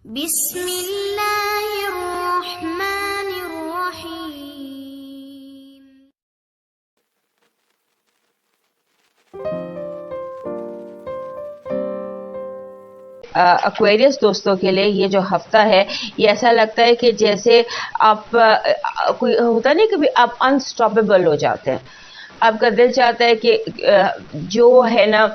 بسم اللہ الرحمن الرحیم. ایکویریس دوستوں کے لیے یہ جو ہفتہ ہے یہ ایسا لگتا ہے کہ جیسے آپ کوئی ہوتا نہیں کبھی آپ انسٹاپیبل ہو جاتے ہیں. آپ کا دل چاہتا ہے کہ جو ہے نا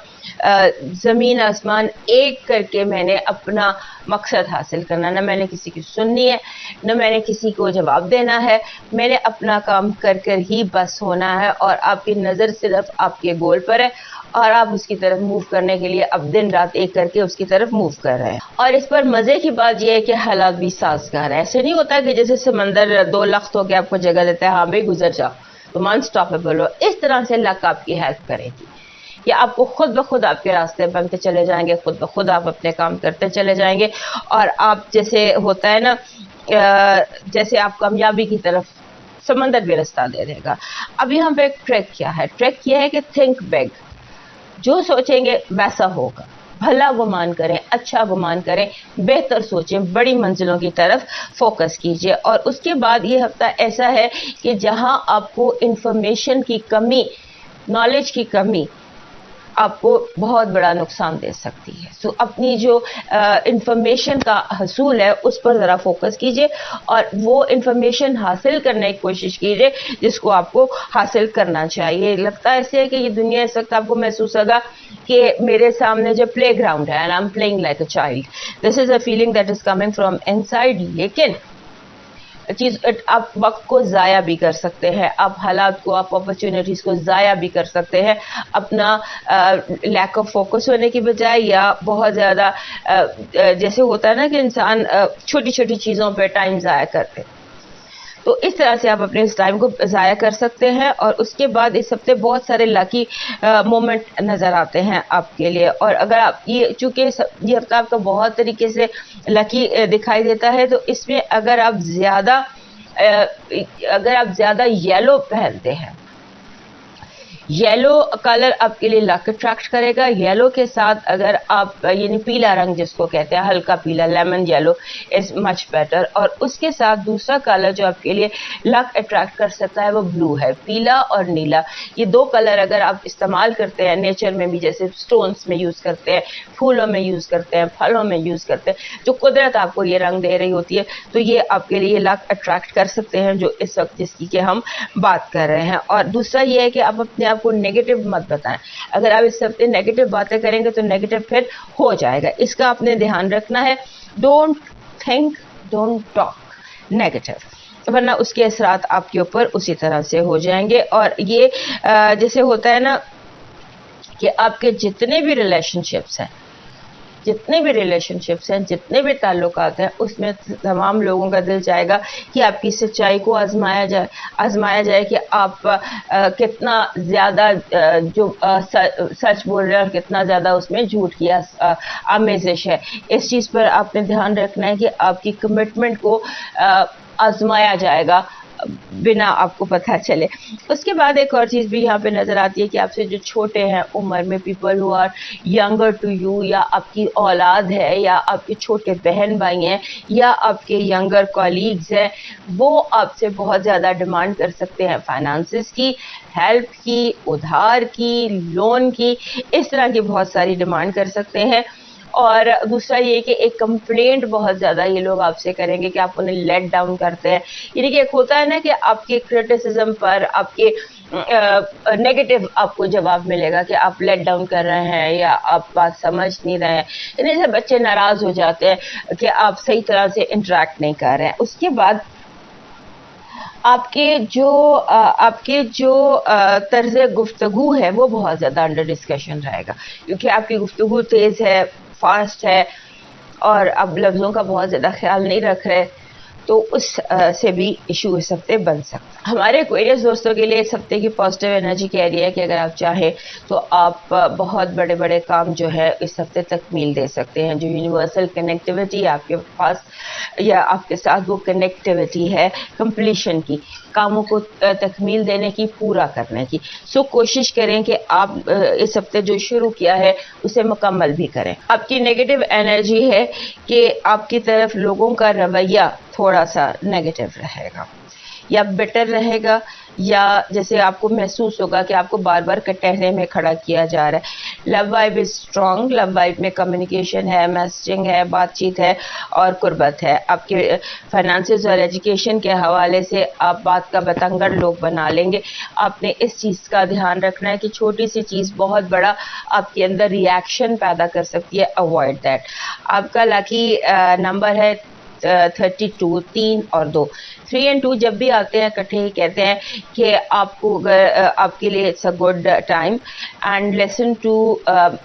زمین آسمان ایک کر کے میں نے اپنا مقصد حاصل کرنا، نہ میں نے کسی کی سننی ہے نہ میں نے کسی کو جواب دینا ہے، میں نے اپنا کام کر کر ہی بس ہونا ہے، اور آپ کی نظر صرف آپ کے گول پر ہے اور آپ اس کی طرف موو کرنے کے لیے اب دن رات ایک کر کے اس کی طرف موو کر رہے ہیں. اور اس پر مزے کی بات یہ ہے کہ حالات بھی سازگار ہے. ایسے نہیں ہوتا کہ جیسے سمندر دو لخت ہو کے آپ کو جگہ دیتا ہے، ہاں بھائی گزر جاؤ تم انسٹاپیبل ہو. اس طرح سے لک آپ کی ہیلپ کرے گی کہ آپ کو خود بخود آپ کے راستے بنتے چلے جائیں گے، خود بخود آپ اپنے کام کرتے چلے جائیں گے، اور آپ جیسے ہوتا ہے نا جیسے آپ کامیابی کی طرف سمندر بھی رستہ دے دے گا. اب یہاں پہ ایک ٹریک کیا ہے؟ ٹریک یہ ہے کہ تھنک بگ. جو سوچیں گے ویسا ہوگا. بھلا گمان کریں، اچھا گمان کریں، بہتر سوچیں، بڑی منزلوں کی طرف فوکس کیجئے. اور اس کے بعد یہ ہفتہ ایسا ہے کہ جہاں آپ کو انفارمیشن کی کمی، نالج کی کمی آپ کو بہت بڑا نقصان دے سکتی ہے. سو اپنی جو انفارمیشن کا حصول ہے اس پر ذرا فوکس کیجئے اور وہ انفارمیشن حاصل کرنے کی کوشش کیجئے جس کو آپ کو حاصل کرنا چاہیے. لگتا ہے ایسے ہے کہ یہ دنیا اس وقت آپ کو محسوس ہوگا کہ میرے سامنے جو پلے گراؤنڈ ہے and I'm playing like a child. This is a feeling that is coming from inside. لیکن آپ وقت کو ضائع بھی کر سکتے ہیں، آپ حالات کو، آپ اپرچونیٹیز کو ضائع بھی کر سکتے ہیں اپنا لیک آف فوکس ہونے کی بجائے، یا بہت زیادہ جیسے ہوتا ہے نا کہ انسان چھوٹی چھوٹی چیزوں پہ ٹائم ضائع کرتے. تو اس طرح سے آپ اپنے اس ٹائم کو ضائع کر سکتے ہیں. اور اس کے بعد اس ہفتے بہت سارے لکی مومنٹ نظر آتے ہیں آپ کے لیے. اور اگر آپ چونکہ یہ ہفتہ آپ کا بہت طریقے سے لکی دکھائی دیتا ہے، تو اس میں اگر آپ زیادہ یلو پہنتے ہیں، یلو کلر آپ کے لیے لک اٹریکٹ کرے گا. یلو کے ساتھ اگر آپ یعنی پیلا رنگ جس کو کہتے ہیں، ہلکا پیلا، لیمن یلو از مچ بیٹر. اور اس کے ساتھ دوسرا کلر جو آپ کے لیے لک اٹریکٹ کر سکتا ہے وہ بلو ہے. پیلا اور نیلا، یہ دو کلر اگر آپ استعمال کرتے ہیں نیچر میں بھی، جیسے سٹونز میں یوز کرتے ہیں، پھولوں میں یوز کرتے ہیں، پھلوں میں یوز کرتے ہیں، جو قدرت آپ کو یہ رنگ دے رہی ہوتی ہے، تو یہ آپ کے لیے لک اٹریکٹ کر سکتے ہیں جو اس وقت جس کی کہ ہم بات کر رہے ہیں. اور دوسرا یہ ہے کہ آپ اپنے آپ کو نیگیٹو مت بتائیں. اگر آپ اس ہفتے نیگیٹو باتیں کریں گے تو نیگیٹو پھر ہو جائے گا. اس کا آپ نے دھیان رکھنا ہے. Don't think, don't talk negative, ورنہ اس کے اثرات آپ کے اوپر اسی طرح سے ہو جائیں گے. اور یہ جیسے ہوتا ہے نا کہ آپ کے جتنے بھی ریلیشن شپس ہیں، جتنے بھی تعلقات ہیں، اس میں تمام لوگوں کا دل چاہے گا کہ آپ کی سچائی کو آزمایا جائے کہ آپ کتنا زیادہ جو سچ بول رہے ہیں اور کتنا زیادہ اس میں جھوٹ کی آمیزش ہے. اس چیز پر آپ نے دھیان رکھنا ہے کہ آپ کی کمٹمنٹ کو آزمایا جائے گا بنا آپ کو پتہ چلے. اس کے بعد ایک اور چیز بھی یہاں پہ نظر آتی ہے کہ آپ سے جو چھوٹے ہیں عمر میں، people who are younger to you, یا آپ کی اولاد ہے، یا آپ کے چھوٹے بہن بھائی ہیں، یا آپ کے ینگر کولیگز ہیں، وہ آپ سے بہت زیادہ ڈیمانڈ کر سکتے ہیں فائنانسز کی، ہیلپ کی، ادھار کی، لون کی، اس طرح کی بہت ساری ڈیمانڈ کر سکتے ہیں. اور دوسرا یہ کہ ایک کمپلینٹ بہت زیادہ یہ لوگ آپ سے کریں گے کہ آپ انہیں لیٹ ڈاؤن کرتے ہیں. یعنی کہ ایک ہوتا ہے نا کہ آپ کے کرٹیسزم پر آپ کے نیگیٹو آپ کو جواب ملے گا کہ آپ لیٹ ڈاؤن کر رہے ہیں یا آپ بات سمجھ نہیں رہے ہیں. یعنی سے بچے ناراض ہو جاتے ہیں کہ آپ صحیح طرح سے انٹریکٹ نہیں کر رہے ہیں. اس کے بعد آپ کے جو طرز گفتگو ہے وہ بہت زیادہ انڈر ڈسکشن رہے گا، کیونکہ آپ کی گفتگو تیز ہے، فاسٹ ہے، اور اب لفظوں کا بہت زیادہ خیال نہیں رکھ رہے. تو اس سے بھی ایشو اس ہفتے بن سکتا ہے۔ ہمارے ایکویرئس دوستوں کے لیے اس ہفتے کی پازیٹیو انرجی کہہ رہی ہے کہ اگر آپ چاہیں تو آپ بہت بڑے بڑے کام جو ہے اس ہفتے تکمیل دے سکتے ہیں۔ جو یونیورسل کنیکٹیوٹی آپ کے پاس یا آپ کے ساتھ وہ کنیکٹیوٹی ہے کمپلیشن کی، کاموں کو تکمیل دینے کی، پورا کرنے کی، سو کوشش کریں کہ آپ اس ہفتے جو شروع کیا ہے اسے مکمل بھی کریں۔ آپ کی نیگیٹو انرجی ہے کہ آپ کی طرف لوگوں کا رویہ تھوڑا سا نیگیٹو رہے گا یا بیٹر رہے گا، یا جیسے آپ کو محسوس ہوگا کہ آپ کو بار بار کٹہرے میں کھڑا کیا جا رہا ہے۔ Love vibe is strong, love vibe میں کمیونیکیشن ہے، میسجنگ ہے، بات چیت ہے اور قربت ہے۔ آپ کے فائنانسز اور ایجوکیشن کے حوالے سے آپ بات کا بتنگڑ لوگ بنا لیں گے۔ آپ نے اس چیز کا دھیان رکھنا ہے کہ چھوٹی سی چیز بہت بڑا آپ کے اندر ریئیکشن پیدا کر سکتی ہے، اوائڈ دیٹ۔ آپ کا لاکی نمبر ہے 32، 3 اور 2۔ 3 and 2 جب بھی آتے ہیں اکٹھے ہی کہتے ہیں کہ آپ کو آپ کے لیے it's a good time and listen to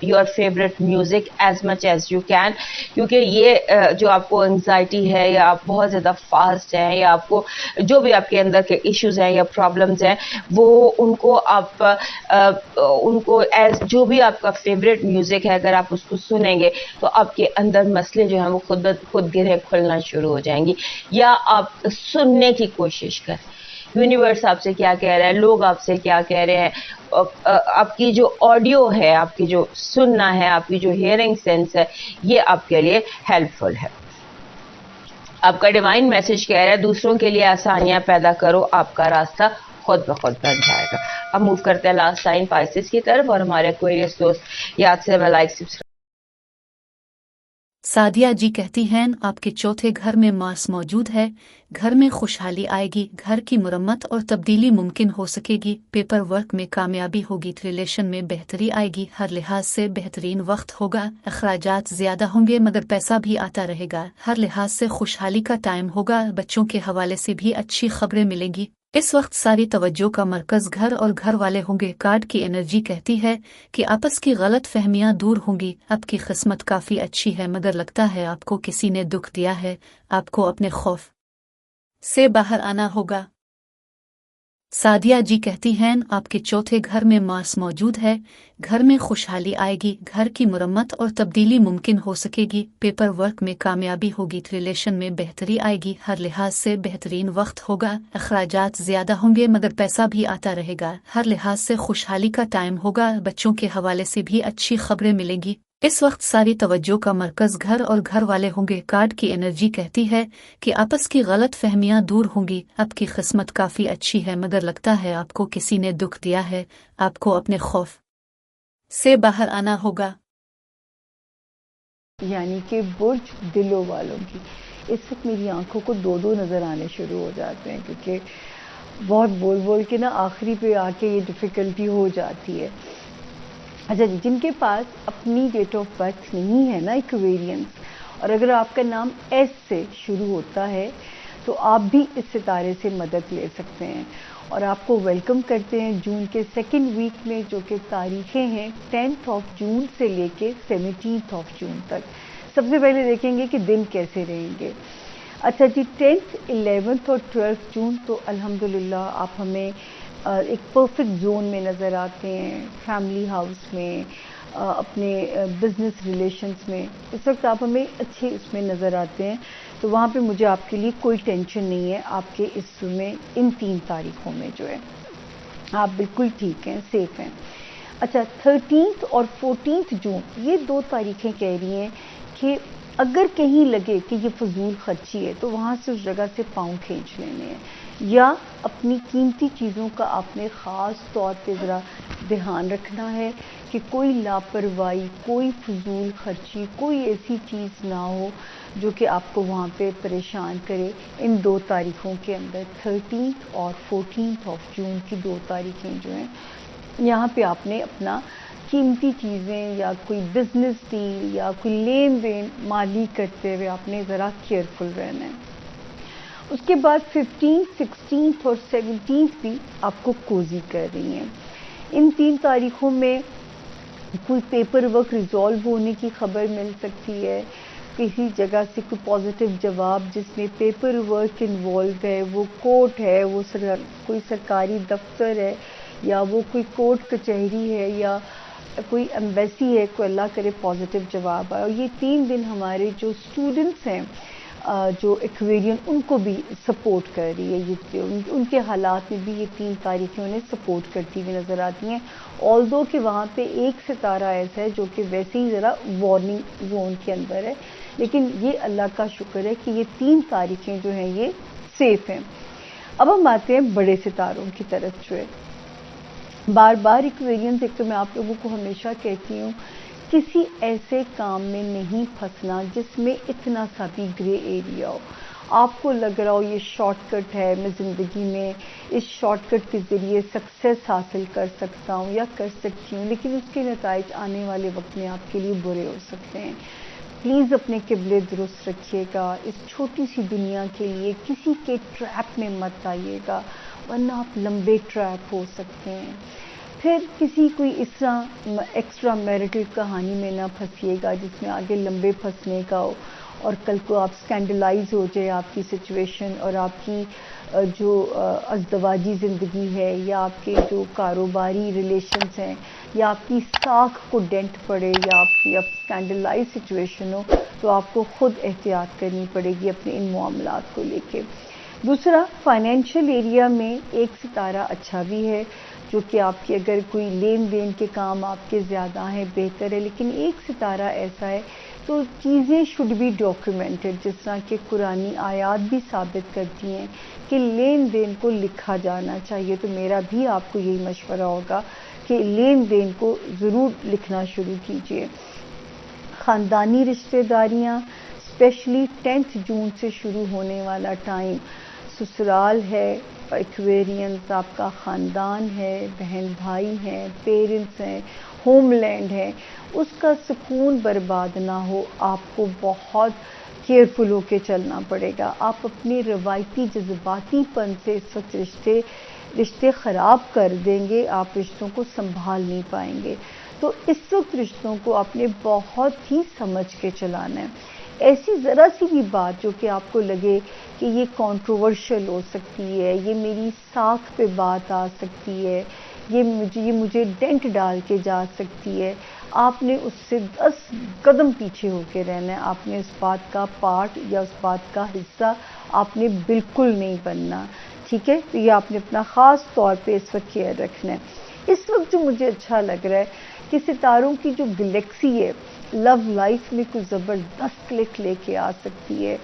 your favourite music as much as you can, کیونکہ یہ جو آپ کو انگزائٹی ہے یا آپ بہت زیادہ فاسٹ ہیں یا آپ کو جو بھی آپ کے اندر کے ایشوز ہیں یا پرابلمز ہیں وہ ان کو آپ ان کو ایز جو بھی آپ کا فیوریٹ میوزک ہے اگر آپ اس کو سنیں گے تو آپ کے اندر مسئلے جو ہیں وہ خود گرہیں کھلنا شروع ہو جائیں گی، یا آپ سننے کی کوشش کریں یونیورس آپ سے کیا کہہ رہا ہے، لوگ آپ سے کیا کہہ رہے ہیں۔ آپ کی جو آڈیو ہے، آپ کی جو سننا ہے، آپ کی جو ہیئرنگ سینس ہے، یہ آپ کے لیے ہیلپ فل ہے۔ آپ کا ڈیوائن میسج کہہ رہا ہے دوسروں کے لیے آسانیاں پیدا کرو، آپ کا راستہ خود بخود بن جائے گا۔ اب موو کرتے ہیں لاسٹ ٹائم پائسس کی طرف، اور ہمارے ایکویرئس دوست یاد سے لائک سبسکرائب۔ سعدیہ جی کہتی ہیں آپ کے چوتھے گھر میں مارس موجود ہے، گھر میں خوشحالی آئے گی، گھر کی مرمت اور تبدیلی ممکن ہو سکے گی، پیپر ورک میں کامیابی ہوگی، ریلیشن میں بہتری آئے گی، ہر لحاظ سے بہترین وقت ہوگا، اخراجات زیادہ ہوں گے مگر پیسہ بھی آتا رہے گا، ہر لحاظ سے خوشحالی کا ٹائم ہوگا، بچوں کے حوالے سے بھی اچھی خبریں ملیں گی۔ اس وقت ساری توجہ کا مرکز گھر اور گھر والے ہوں گے۔ کارڈ کی انرجی کہتی ہے کہ آپس کی غلط فہمیاں دور ہوں گی، آپ کی قسمت کافی اچھی ہے مگر لگتا ہے آپ کو کسی نے دکھ دیا ہے، آپ کو اپنے خوف سے باہر آنا ہوگا۔ سعدیہ جی کہتی ہیں آپ کے چوتھے گھر میں مارس موجود ہے، گھر میں خوشحالی آئے گی، گھر کی مرمت اور تبدیلی ممکن ہو سکے گی، پیپر ورک میں کامیابی ہوگی، ریلیشن میں بہتری آئے گی، ہر لحاظ سے بہترین وقت ہوگا، اخراجات زیادہ ہوں گے مگر پیسہ بھی آتا رہے گا، ہر لحاظ سے خوشحالی کا ٹائم ہوگا، بچوں کے حوالے سے بھی اچھی خبریں ملیں گی۔ اس وقت ساری توجہ کا مرکز گھر اور گھر والے ہوں گے۔ کارڈ کی انرجی کہتی ہے کہ آپس کی غلط فہمیاں دور ہوں گی، آپ کی قسمت کافی اچھی ہے مگر لگتا ہے آپ کو کسی نے دکھ دیا ہے، آپ کو اپنے خوف سے باہر آنا ہوگا۔ یعنی کہ برج دلوں والوں کی اس وقت میری آنکھوں کو دو نظر آنے شروع ہو جاتے ہیں، کیونکہ بہت بول کے نا آخری پہ آ کے یہ ڈیفیکلٹی ہو جاتی ہے۔ اچھا جی، جن کے پاس اپنی ڈیٹ آف برتھ نہیں ہے نا ایکویرینس، اور اگر آپ کا نام ایس سے شروع ہوتا ہے تو آپ بھی اس ستارے سے مدد لے سکتے ہیں، اور آپ کو ویلکم کرتے ہیں جون کے سیکنڈ ویک میں، جو کہ تاریخیں ہیں 10th آف جون سے لے کے 17th آف جون تک۔ سب سے پہلے دیکھیں گے کہ دن کیسے رہیں گے۔ اچھا جی، 10th، 11th اور 12th جون تو الحمدللہ آپ ہمیں ایک پرفیکٹ زون میں نظر آتے ہیں، فیملی ہاؤس میں، اپنے بزنس ریلیشنز میں، اس وقت آپ ہمیں اچھے اس میں نظر آتے ہیں، تو وہاں پہ مجھے آپ کے لیے کوئی ٹینشن نہیں ہے۔ آپ کے اس میں ان 3 تاریخوں میں جو ہے آپ بالکل ٹھیک ہیں، سیف ہیں۔ اچھا، 13th اور 14th جون یہ 2 تاریخیں کہہ رہی ہیں کہ اگر کہیں لگے کہ یہ فضول خرچی ہے تو وہاں سے اس جگہ سے پاؤں کھینچ لینے ہیں، یا اپنی قیمتی چیزوں کا آپ نے خاص طور پہ ذرا دھیان رکھنا ہے کہ کوئی لاپرواہی، کوئی فضول خرچی، کوئی ایسی چیز نہ ہو جو کہ آپ کو وہاں پہ پریشان کرے۔ ان 2 تاریخوں کے اندر 13th اور 14th آف جون کی 2 تاریخیں جو ہیں، یہاں پہ آپ نے اپنا قیمتی چیزیں یا کوئی بزنس ڈیل یا کوئی لین دین مالی کرتے ہوئے آپ نے ذرا کیئرفل رہنا ہے۔ اس کے بعد 15th، 16th اور 17th بھی آپ کو کوزی کر رہی ہیں۔ ان 3 تاریخوں میں کوئی پیپر ورک ریزالو ہونے کی خبر مل سکتی ہے، کسی جگہ سے کوئی پازیٹیو جواب جس میں پیپر ورک انوالو ہے، وہ کورٹ ہے، وہ کوئی سرکاری دفتر ہے، یا وہ کوئی کورٹ کچہری ہے، یا کوئی ایمبیسی ہے، کوئی اللہ کرے پازیٹیو جواب آئے. اور یہ 3 دن ہمارے جو اسٹوڈنٹس ہیں جو ایکویرین ان کو بھی سپورٹ کر رہی ہے. ان کے حالات میں بھی یہ 3 تاریخیں انہیں سپورٹ کرتی ہوئی نظر آتی ہیں. آلدو کہ وہاں پہ ایک ستارہ ایسا ہے جو کہ ویسے ہی ذرا وارننگ زون کے اندر ہے، لیکن یہ اللہ کا شکر ہے کہ یہ 3 تاریخیں جو ہیں یہ سیف ہیں. اب ہم آتے ہیں بڑے ستاروں کی طرف. جو ہے بار بار ایکویرینز، ایک تو میں آپ لوگوں کو ہمیشہ کہتی ہوں کسی ایسے کام میں نہیں پھنسنا جس میں اتنا سا بھی گرے ایریا ہو. آپ کو لگ رہا ہو یہ شارٹ کٹ ہے، میں زندگی میں اس شارٹ کٹ کے ذریعے سکسیس حاصل کر سکتا ہوں یا کر سکتی ہوں، لیکن اس کے نتائج آنے والے وقت میں آپ کے لیے برے ہو سکتے ہیں. پلیز اپنے قبلے درست رکھیے گا. اس چھوٹی سی دنیا کے لیے کسی کے ٹریپ میں مت آئیے گا، ورنہ آپ لمبے ٹریپ ہو سکتے ہیں. پھر کسی کوئی اس طرح ایکسٹرا میرٹل کہانی میں نہ پھنسیے گا جس میں آگے لمبے پھنسنے کا ہو اور کل کو آپ اسکینڈلائز ہو جائے آپ کی سچویشن، اور آپ کی جو ازدواجی زندگی ہے یا آپ کے جو کاروباری ریلیشنز ہیں یا آپ کی ساکھ کو ڈینٹ پڑے یا آپ کی اب اسکینڈلائز سچویشن ہو، تو آپ کو خود احتیاط کرنی پڑے گی اپنے ان معاملات کو لے کے. دوسرا، فائنینشیل ایریا میں ایک ستارہ اچھا بھی ہے جو کہ آپ کی اگر کوئی لین دین کے کام آپ کے زیادہ ہیں بہتر ہے، لیکن ایک ستارہ ایسا ہے تو چیزیں شوڈ بی ڈاکیومنٹڈ، جس طرح کہ قرآنی آیات بھی ثابت کرتی ہیں کہ لین دین کو لکھا جانا چاہیے. تو میرا بھی آپ کو یہی مشورہ ہوگا کہ لین دین کو ضرور لکھنا شروع کیجیے. خاندانی رشتہ داریاں، اسپیشلی 10 جون سے شروع ہونے والا ٹائم، سسرال ہے، ایکویرینز آپ کا خاندان ہے، بہن بھائی ہیں، پیرنٹس ہیں، ہوم لینڈ ہے، اس کا سکون برباد نہ ہو. آپ کو بہت کیئرفل ہو کے چلنا پڑے گا. آپ اپنے روایتی جذباتی پن سے اس وقت رشتے خراب کر دیں گے، آپ رشتوں کو سنبھال نہیں پائیں گے. تو اس وقت رشتوں کو آپ نے بہت ہی سمجھ کے چلانا ہے. ایسی ذرا سی بھی بات جو کہ آپ کو لگے کہ یہ کنٹروورشل ہو سکتی ہے، یہ میری ساکھ پہ بات آ سکتی ہے، یہ مجھے ڈینٹ ڈال کے جا سکتی ہے، آپ نے اس سے 10 قدم پیچھے ہو کے رہنا ہے. آپ نے اس بات کا پارٹ یا اس بات کا حصہ آپ نے بالکل نہیں بننا. ٹھیک ہے؟ تو یہ آپ نے اپنا خاص طور پہ اس وقت کیئر رکھنا ہے. اس وقت جو مجھے اچھا لگ رہا ہے کہ ستاروں کی جو گلیکسی ہے لو لائف میں کوئی زبردست کلک لے کے آ سکتی ہے.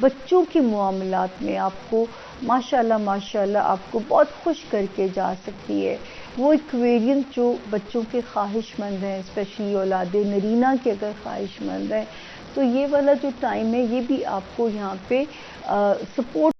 بچوں کے معاملات میں آپ کو ماشاءاللہ آپ کو بہت خوش کر کے جا سکتی ہے. وہ ایکویرینز جو بچوں کے خواہش مند ہیں، اسپیشلی اولاد نرینہ کے اگر خواہش مند ہیں، تو یہ والا جو ٹائم ہے یہ بھی آپ کو یہاں پہ سپورٹ